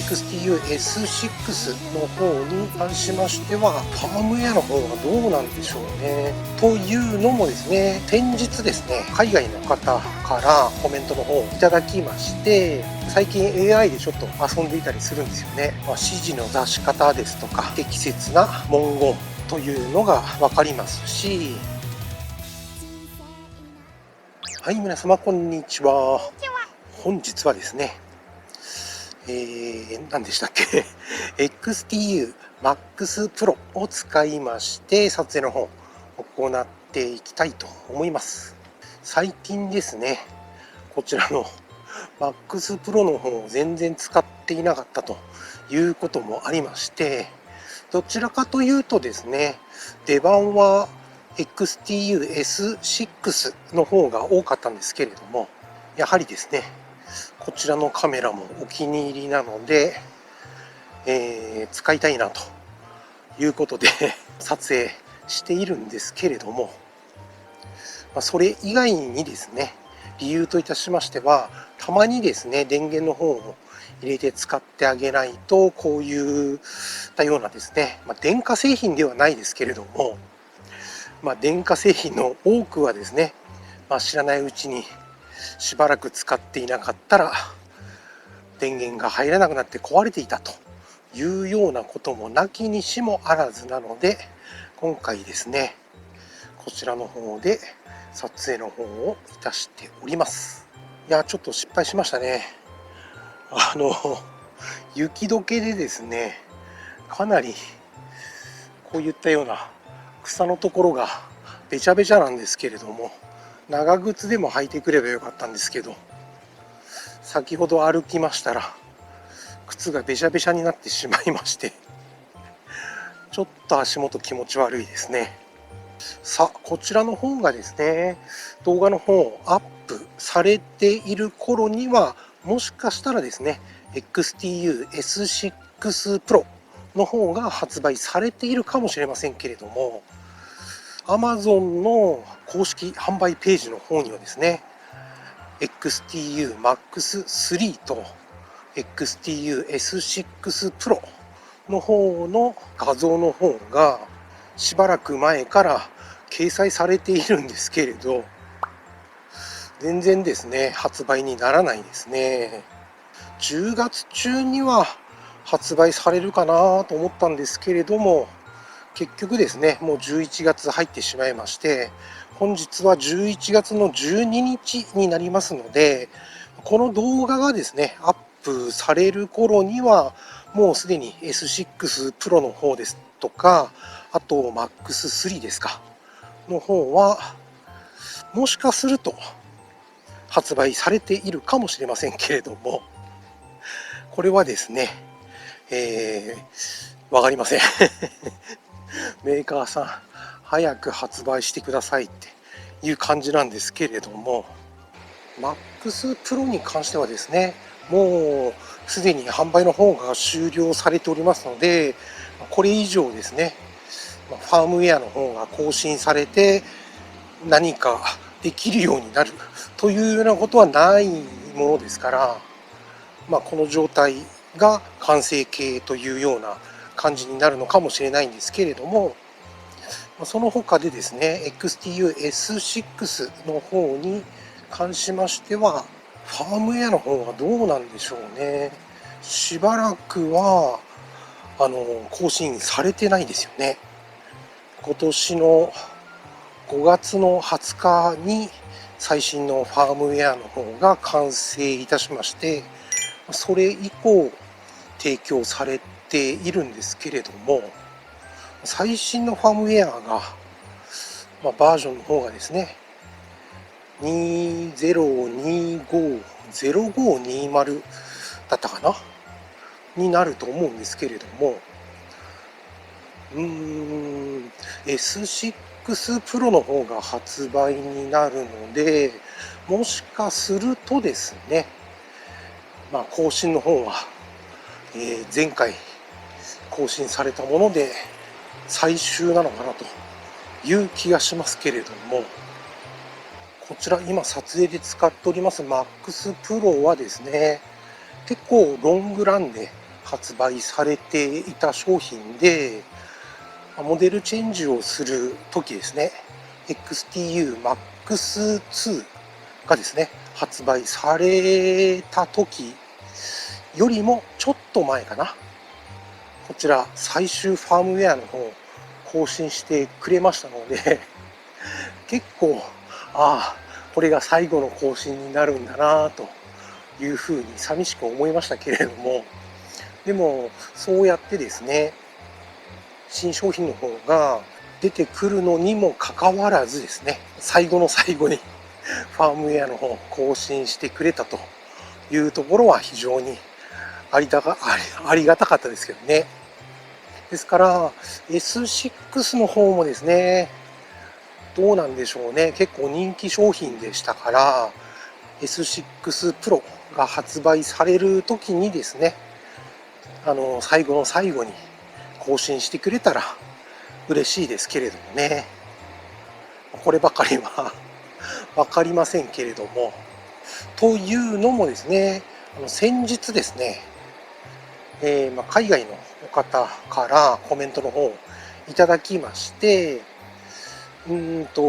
XTU-S6 の方に関しましてはファームウェアの方がどうなんでしょうね。というのもですね、先日ですね、海外の方からコメントの方をいただきまして、最近 AI でちょっと遊んでいたりするんですよね。指示の出し方ですとか適切な文言というのが分かりますし、はい、皆様こんにちは。本日はですね、何でしたっけXTU Max Pro を使いまして撮影の方を行っていきたいと思います。最近ですね、こちらの Max Pro の方を全然使っていなかったということもありまして、どちらかというとですね、出番は XTU-S6 の方が多かったんですけれども、やはりですね、こちらのカメラもお気に入りなので、使いたいなということで撮影しているんですけれども、それ以外にですね、理由といたしましては、たまにですね、電源の方を入れて使ってあげないと、こういったようなですね、電化製品ではないですけれども、電化製品の多くはですね、知らないうちにしばらく使っていなかったら電源が入らなくなって壊れていたというようなこともなきにしもあらずなので、今回ですね、こちらの方で撮影の方をいたしております。いや、ちょっと失敗しましたね。雪解けでですね、かなりこういったような草のところがべちゃべちゃなんですけれども、長靴でも履いてくればよかったんですけど、先ほど歩きましたら靴がべちゃべちゃになってしまいまして、ちょっと足元気持ち悪いですね。さあ、こちらの方がですね、動画の方をアップされている頃には、もしかしたらですね、XTU-S6 Pro の方が発売されているかもしれませんけれども、Amazon の公式販売ページの方にはですね、XTU Max 3と XTU-S6 Pro の方の画像の方がしばらく前から掲載されているんですけれど、全然ですね、発売にならないですね。10月中には発売されるかなと思ったんですけれども、結局ですね、もう11月入ってしまいまして、本日は11月の12日になりますので、この動画がですね、アップされる頃には、もうすでに S6 Pro の方ですとか、あと MAX3 ですか、の方は、もしかすると発売されているかもしれませんけれども、これはですね、わかりません。メーカーさん、早く発売してくださいっていう感じなんですけれども、MAX Pro に関してはですね、もうすでに販売の方が終了されておりますので、これ以上ですね、ファームウェアの方が更新されて何かできるようになるというようなことはないものですから、この状態が完成形というような感じになるのかもしれないんですけれども、その他でですね、XTU-S6 の方に関しましては、ファームウェアの方はどうなんでしょうね。しばらくは、更新されてないですよね。今年の5月の20日に最新のファームウェアの方が完成いたしまして、それ以降提供されているんですけれども、最新のファームウェアが、バージョンの方がですね、2025-0520だったかなになると思うんですけれども、S6 Pro の方が発売になるので、もしかするとですね、更新の方は、前回更新されたもので最終なのかなという気がしますけれども、こちら今撮影で使っております MAX Pro はですね、結構ロングランで発売されていた商品で、モデルチェンジをするときですね、XTU MAX2 がですね、発売された時よりもちょっと前かな。こちら最終ファームウェアの方更新してくれましたので結構これが最後の更新になるんだなというふうに寂しく思いましたけれども、でもそうやってですね、新商品の方が出てくるのにもかかわらずですね、最後の最後にファームウェアの方更新してくれたというところは非常にありがたかったですけどね。ですから S6 の方もですね、どうなんでしょうね、結構人気商品でしたから S6 Pro が発売される時にですね、最後の最後に更新してくれたら嬉しいですけれどもね、こればかりは分かりませんけれども、というのもですね、先日ですね、海外の方からコメントの方をいただきまして、ダウンロ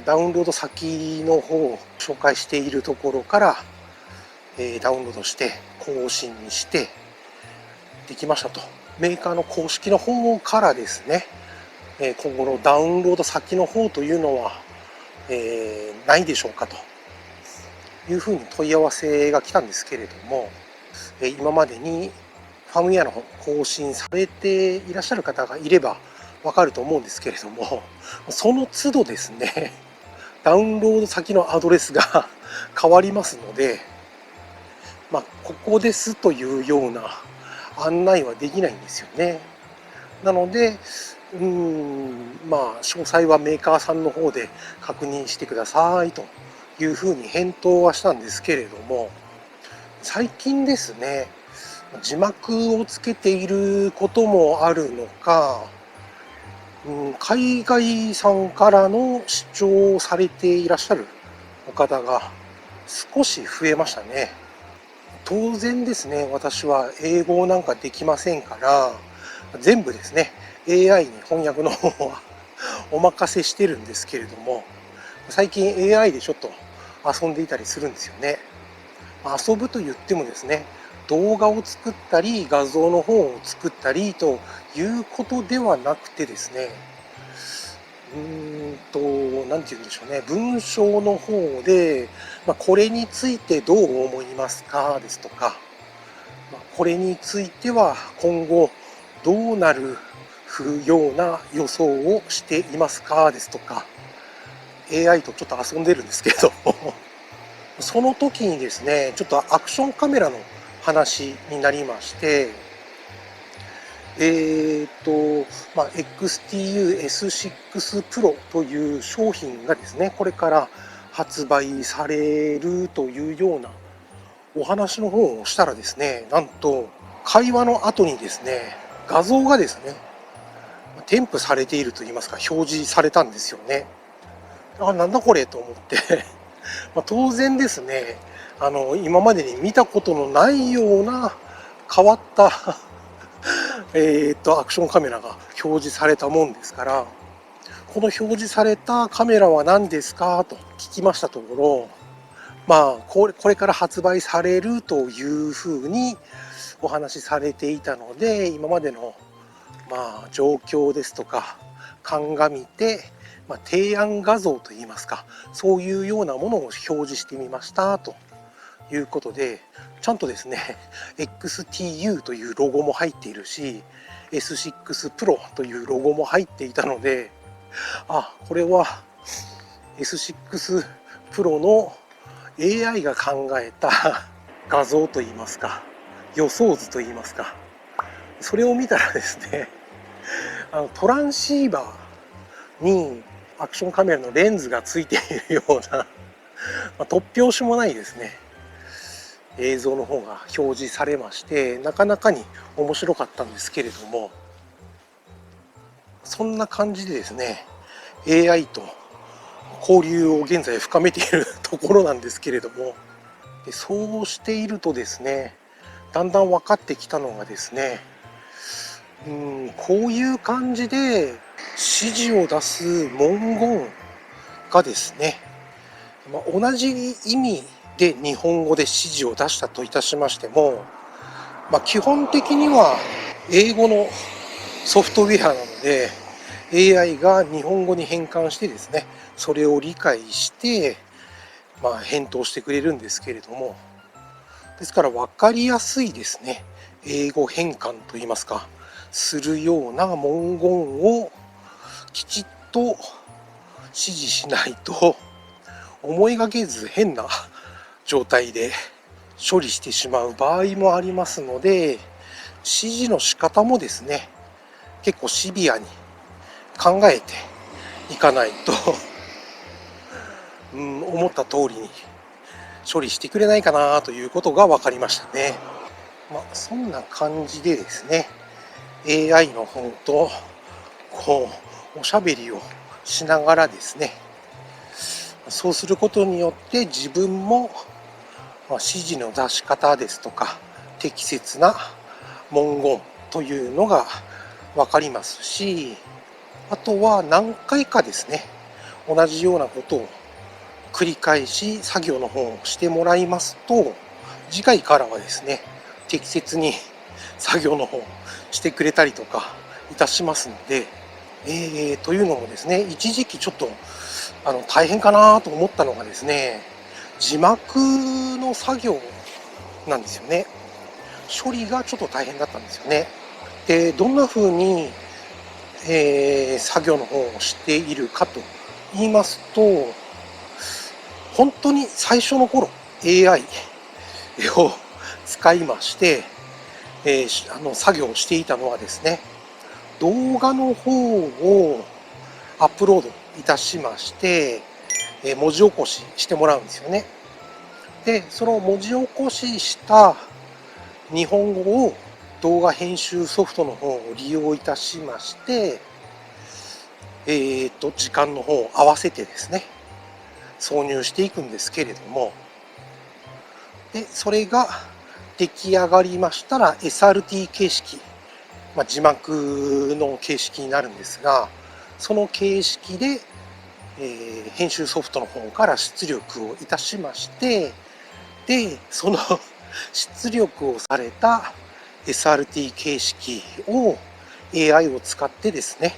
ード先の方を紹介しているところから、ダウンロードして更新してできましたと。メーカーの公式の方からですね、今後のダウンロード先の方というのは、ないでしょうかというふうに問い合わせが来たんですけれども、今までにファームウェアの方更新されていらっしゃる方がいればわかると思うんですけれども、その都度ですね、ダウンロード先のアドレスが変わりますので、ここですというような案内はできないんですよね。なので、詳細はメーカーさんの方で確認してくださいというふうに返答はしたんですけれども、最近ですね、字幕をつけていることもあるのか、海外さんからの視聴されていらっしゃるお方が少し増えましたね。当然ですね、私は英語なんかできませんから、全部ですね、AI に翻訳の方はお任せしてるんですけれども、最近 AI でちょっと遊んでいたりするんですよね。遊ぶと言ってもですね、動画を作ったり画像の方を作ったりということではなくてですね、なんて言うんでしょうね、文章の方で、これについてどう思いますかですとか、これについては今後どうなるような予想をしていますかですとか、AI とちょっと遊んでるんですけどもその時にですね、ちょっとアクションカメラの話になりまして、XTU S6 Pro という商品がですね、これから発売されるというようなお話の方をしたらですね、なんと会話の後にですね、画像がですね、添付されているといいますか、表示されたんですよね。なんだこれと思って当然ですね、今までに見たことのないような変わったアクションカメラが表示されたもんですから、この表示されたカメラは何ですかと聞きましたところ、これから発売されるというふうにお話しされていたので、今までの状況ですとか鑑みて、提案画像といいますか、そういうようなものを表示してみましたということで、ちゃんとですね XTU というロゴも入っているし S6 Pro というロゴも入っていたので、これは S6 Pro の AI が考えた画像といいますか、予想図といいますか、それを見たらですね、トランシーバーにアクションカメラのレンズがついているような突拍子もないですね、映像の方が表示されまして、なかなかに面白かったんですけれども、そんな感じでですね、AI と交流を現在深めているところなんですけれども、そうしているとですね、だんだん分かってきたのがですね、こういう感じで指示を出す文言がですね、同じ意味で日本語で指示を出したといたしましても、基本的には英語のソフトウェアなので AI が日本語に変換してですね、それを理解して返答してくれるんですけれども、ですから分かりやすいですね、英語変換といいますか、するような文言をきちっと指示しないと思いがけず変な状態で処理してしまう場合もありますので、指示の仕方もですね、結構シビアに考えていかないと思った通りに処理してくれないかなということが分かりましたね。そんな感じでですね、 AI の方とおしゃべりをしながらですね、そうすることによって自分も指示の出し方ですとか適切な文言というのが分かりますし、あとは何回かですね、同じようなことを繰り返し作業の方をしてもらいますと、次回からはですね、適切に作業の方をしてくれたりとかいたしますので、というのもですね、一時期ちょっと大変かなと思ったのがですね、字幕の作業なんですよね。処理がちょっと大変だったんですよね。で、どんな風に、作業の方をしているかと言いますと、本当に最初の頃 AI を使いまして、作業をしていたのはですね、動画の方をアップロードいたしまして、文字起こししてもらうんですよね。で、その文字起こしした日本語を動画編集ソフトの方を利用いたしまして、時間の方を合わせてですね、挿入していくんですけれども、で、それが出来上がりましたら SRT 形式、字幕の形式になるんですが、その形式で、編集ソフトの方から出力をいたしまして、で、その出力をされた SRT 形式を AI を使ってですね、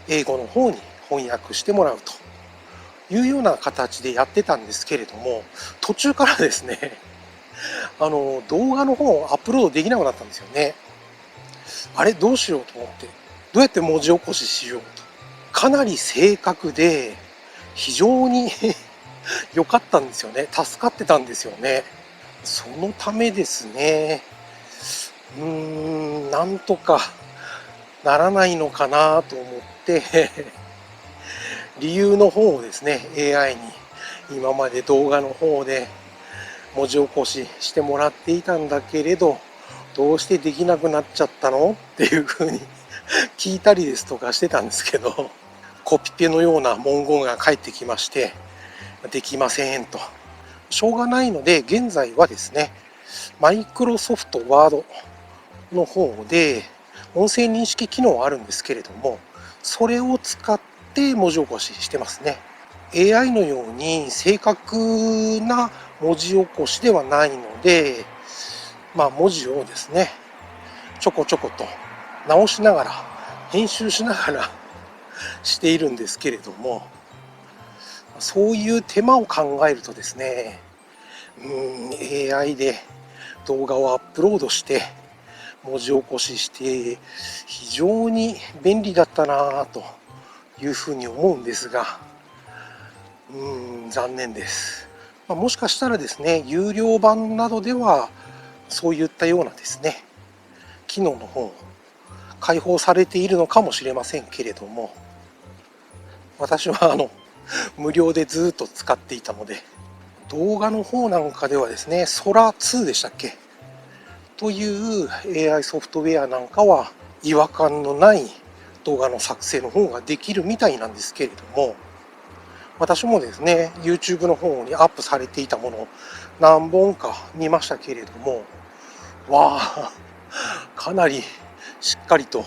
英語の方に翻訳してもらうというような形でやってたんですけれども、途中からですね、動画の方をアップロードできなくなったんですよね。あれどうしようと思って、どうやって文字起こししようと。かなり正確で非常に良かったんですよね。助かってたんですよね。そのためですね、なんとかならないのかなと思って理由の方をですね、 AI に今まで動画の方で文字起こししてもらっていたんだけれど、どうしてできなくなっちゃったのっていう風に聞いたりですとかしてたんですけど、コピペのような文言が返ってきまして、できませんと。しょうがないので、現在はですね、マイクロソフトワードの方で音声認識機能はあるんですけれども、それを使って文字起こししてますね。AI のように正確な文字起こしではないので、文字をですね、ちょこちょこと直しながら、編集しながらしているんですけれども、そういう手間を考えるとですね、AI で動画をアップロードして文字起こしして非常に便利だったなというふうに思うんですが、残念です。もしかしたらですね、有料版などではそういったようなですね、機能の方開放されているのかもしれませんけれども、私は無料でずっと使っていたので、動画の方なんかではですね、ソラ2でしたっけという AI ソフトウェアなんかは違和感のない動画の作成の方ができるみたいなんですけれども、私もですね、YouTube の方にアップされていたもの何本か見ましたけれども、わあ、かなりしっかりと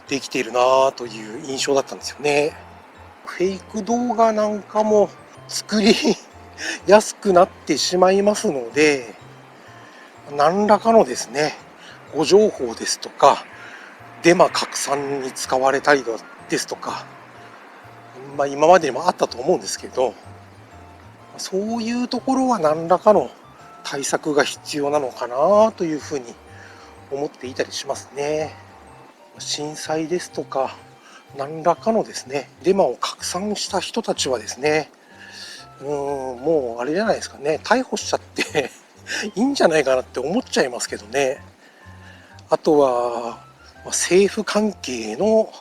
できているなぁという印象だったんですよね。フェイク動画なんかも作りやすくなってしまいますので、何らかのですね、誤情報ですとか、デマ拡散に使われたりですとか、今までにもあったと思うんですけど、そういうところは何らかの対策が必要なのかなというふうに思っていたりしますね。震災ですとか、何らかのですね、デマを拡散した人たちはですね、もうあれじゃないですかね、逮捕しちゃっていいんじゃないかなって思っちゃいますけどね。あとは、政府関係の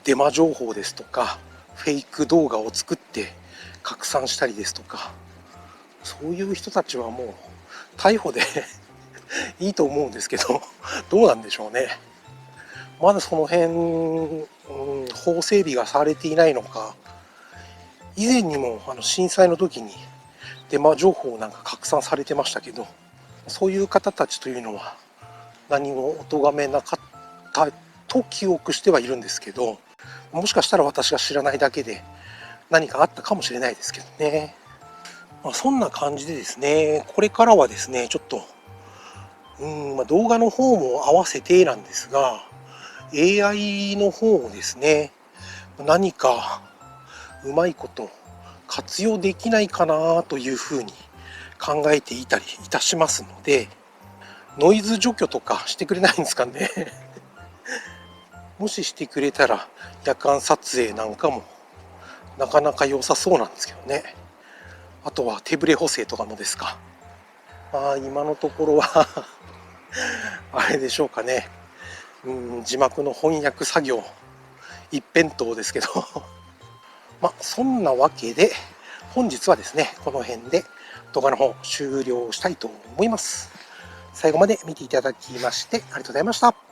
デマ情報ですとか、フェイク動画を作って拡散したりですとか、そういう人たちはもう逮捕でいいと思うんですけど、どうなんでしょうね。まだその辺、法整備がされていないのか、以前にも震災の時にデマ情報なんか拡散されてましたけど、そういう方たちというのは何もお咎めなかったと記憶してはいるんですけど、もしかしたら私が知らないだけで何かあったかもしれないですけどね。そんな感じでですね、これからはですね、ちょっと、動画の方も合わせてなんですが、AI の方をですね、何かうまいこと活用できないかなというふうに考えていたりいたしますので、ノイズ除去とかしてくれないんですかね。もししてくれたら夜間撮影なんかもなかなか良さそうなんですけどね。あとは手ブレ補正とかもですか。今のところはあれでしょうかね。字幕の翻訳作業一辺倒ですけどそんなわけで本日はですね、この辺で動画の方終了したいと思います。最後まで見ていただきましてありがとうございました。